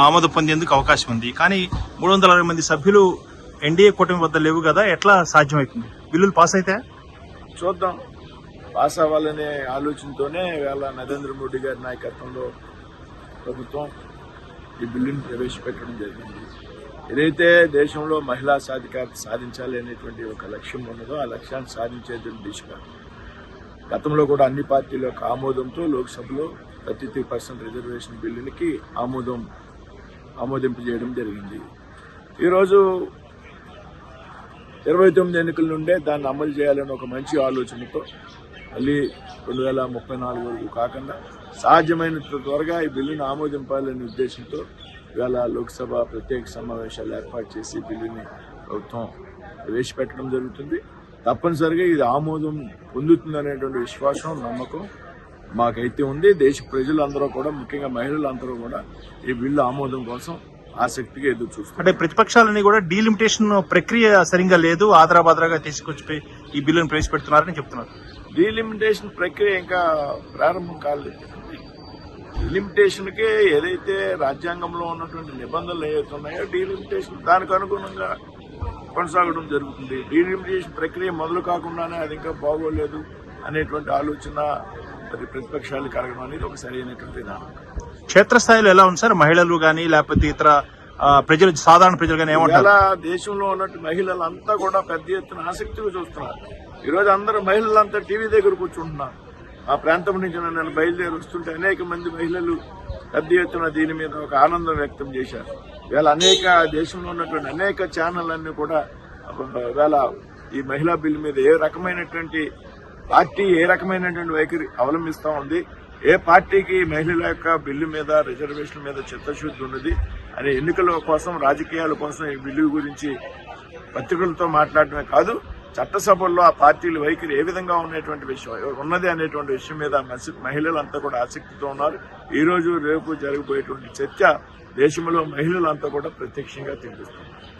ఆమోదం పొందేందుకు అవకాశం ఉంది. కానీ 360 మంది సభ్యులు ఎన్డీఏ కూటమి వద్ద లేవు కదా, ఎట్లా సాధ్యమవుతుంది? బిల్లులు పాస్ అయితే చూద్దాం. పాస్ అవ్వాలనే ఆలోచనతోనే ఇవాళ నరేంద్ర మోడీ గారి నాయకత్వంలో ప్రభుత్వం ఈ బిల్లును ప్రవేశపెట్టడం జరిగింది. ఏదైతే దేశంలో మహిళా సాధికారత సాధించాలి అనేటువంటి ఒక లక్ష్యం ఉన్నదో ఆ లక్ష్యాన్ని సాధించే దిశగా గతంలో కూడా అన్ని పార్టీల యొక్క ఆమోదంతో లోక్సభలో 33% రిజర్వేషన్ బిల్లునికి ఆమోదింపజేయడం జరిగింది. ఈరోజు 29 ఎన్నికల నుండే దాన్ని అమలు చేయాలని ఒక మంచి ఆలోచనతో మళ్ళీ 2034 వరకు కాకుండా సాధ్యమైనంత త్వరగా ఈ బిల్లును ఆమోదింపాలనే ఉద్దేశంతో ఇవాళ లోక్సభ ప్రత్యేక సమావేశాలు ఏర్పాటు చేసి బిల్లుని ప్రభుత్వం ప్రవేశపెట్టడం జరుగుతుంది. తప్పనిసరిగా ఇది ఆమోదం పొందుతుందనేటువంటి విశ్వాసం, నమ్మకం మాకైతే ఉంది. దేశ ప్రజలందరూ కూడా, ముఖ్యంగా మహిళలందరూ కూడా ఈ బిల్లు ఆమోదం కోసం ఆసక్తిగా ఎదురు చూస్తున్నారు. అంటే ప్రతిపక్షాలన్నీ కూడా డీలిమిటేషన్ ప్రక్రియ సరిగ్గా లేదు, ఆదరాబాదరాగా తీసుకొచ్చి ఈ బిల్లును ప్రవేశపెడుతున్నారని చెప్తున్నారు. డీలిమిటేషన్ ప్రక్రియ ఇంకా ప్రారంభం కాలేదు. డీలిమిటేషన్ కి ఏదైతే రాజ్యాంగంలో ఉన్నటువంటి నిబంధనలు ఏవైతున్నాయో డీలిమిటేషన్ దానికి అనుగుణంగా కొనసాగడం జరుగుతుంది. డీలిమిటేషన్ ప్రక్రియ మొదలు కాకుండానే అది ఇంకా బాగోలేదు అనేటువంటి ఆలోచన మరి ప్రతిపక్షాలు కలగడం అనేది ఒక సరైనటువంటి విధానం. క్షేత్రస్థాయిలో ఎలా ఉంది సార్? మహిళలు కానీ లేకపోతే ఇతర ప్రజలు, సాధారణ ప్రజలు కానీ ఏమంటారు? ఇలా దేశంలో ఉన్నట్టు మహిళలంతా కూడా పెద్ద ఎత్తున ఆసక్తిగా చూస్తున్నారు. ఈరోజు అందరూ మహిళలంతా టీవీ దగ్గర కూర్చుంటున్నారు. ఆ ప్రాంతం నుంచి నేను బయలుదేరి వస్తుంటే అనేక మంది మహిళలు పెద్ద ఎత్తున దీని మీద ఒక ఆనందం వ్యక్తం చేశారు. ఇవాళ దేశంలో ఉన్నటువంటి అనేక ఛానళ్ళన్నీ కూడా ఇవాళ ఈ మహిళా బిల్లు మీద ఏ రకమైనటువంటి పార్టీ ఏ రకమైనటువంటి వైఖరి అవలంబిస్తా ఉంది, ఏ పార్టీకి మహిళల యొక్క బిల్లు మీద, రిజర్వేషన్ మీద చిత్తశుద్ధి ఉన్నది అనే ఎన్నికల కోసం, రాజకీయాల కోసం ఈ బిల్లు గురించి పత్రికలతో మాట్లాడటమే కాదు, చట్టసభల్లో ఆ పార్టీల వైఖరి ఏ విధంగా ఉన్నది అనేటువంటి విషయం మీద మహిళలంతా కూడా ఆసక్తితో ఉన్నారు. ఈ రోజు రేపు జరగబోయేటువంటి చర్చ దేశంలో మహిళలంతా కూడా ప్రత్యక్షంగా తినిపిస్తున్నారు.